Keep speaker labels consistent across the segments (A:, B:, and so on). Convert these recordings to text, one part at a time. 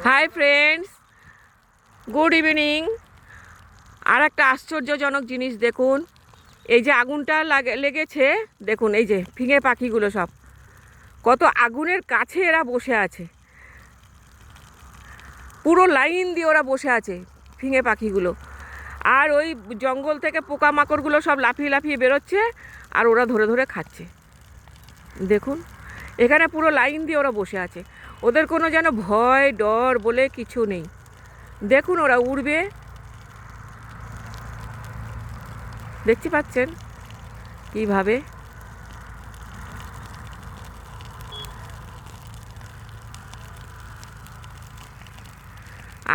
A: High friends, good evening. আর একটা আশ্চর্যজনক জিনিস দেখুন, এই যে আগুনটা লেগেছে, দেখুন এই যে ফিঙে পাখিগুলো সব কত আগুনের কাছে এরা বসে আছে। পুরো লাইন দিয়ে ওরা বসে আছে ফিঙে পাখিগুলো। আর ওই জঙ্গল থেকে পোকামাকড়গুলো সব লাফিয়ে লাফিয়ে বেরোচ্ছে আর ওরা ধরে ধরে খাচ্ছে। দেখুন এখানে পুরো লাইন দিয়ে ওরা বসে আছে, ওদের কোনো যেন ভয় ডর বলে কিছু নেই। দেখুন ওরা উড়বে, দেখতে পাচ্ছেন কিভাবে।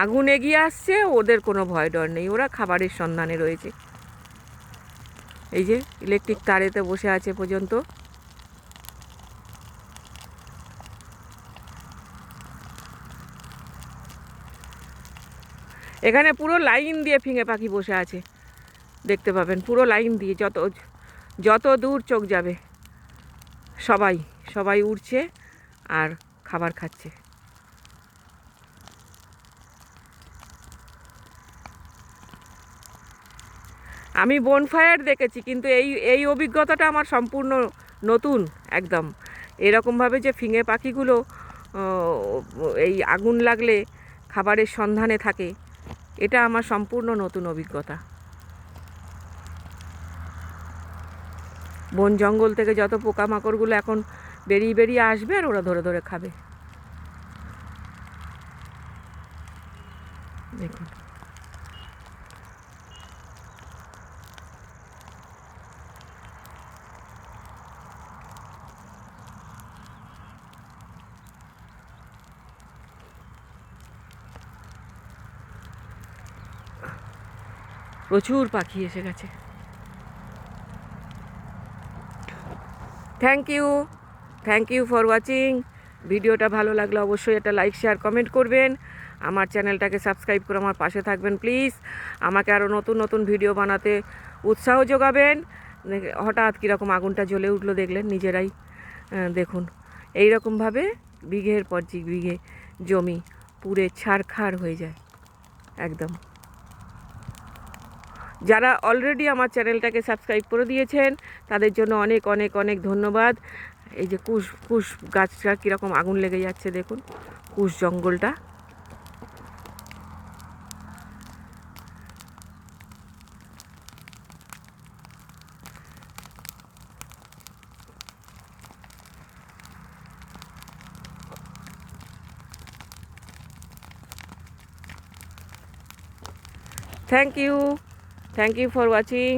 A: আগুন এগিয়ে আসছে, ওদের কোনো ভয় ডর নেই, ওরা খাবারের সন্ধানে রয়েছে। এই যে ইলেকট্রিক তারেতে বসে আছে পর্যন্ত। এখানে পুরো লাইন দিয়ে ফিঙে পাখি বসে আছে, দেখতে পাবেন পুরো লাইন দিয়ে, যত যত দূর চোখ যাবে সবাই সবাই উড়ছে আর খাবার খাচ্ছে। আমি বনফায়ার দেখেছি, কিন্তু এই অভিজ্ঞতাটা আমার সম্পূর্ণ নতুন একদম। এরকমভাবে যে ফিঙে পাখিগুলো এই আগুন লাগলে খাবারের সন্ধানে থাকে, এটা আমার সম্পূর্ণ নতুন অভিজ্ঞতা। বন জঙ্গল থেকে যত পোকামাকড়গুলো এখন বেরিয়ে বেরিয়ে আসবে আর ওরা ধরে ধরে খাবে। দেখুন প্রচুর পাখি এসে গেছে। Thank you for watching. ভিডিওটা ভালো লাগলে অবশ্যই একটা লাইক শেয়ার কমেন্ট করবেন। আমার চ্যানেলটাকে সাবস্ক্রাইব করে আমার পাশে থাকবেন প্লিজ। আমাকে আরও নতুন নতুন ভিডিও বানাতে উৎসাহ যোগাবেন। হঠাৎ কীরকম আগুনটা জ্বলে উঠলো দেখলেন নিজেরাই। দেখুন এই রকমভাবে বিঘের পর বিঘে জমি পুড়ে ছারখার হয়ে যায় একদম। যারা অলরেডি আমার চ্যানেলটাকে সাবস্ক্রাইব করে দিয়েছেন তাদের জন্য অনেক অনেক অনেক ধন্যবাদ। এই যে কুশ গাছটা কীরকম আগুন লেগে যাচ্ছে দেখুন, কুশ জঙ্গলটা। Thank you for watching.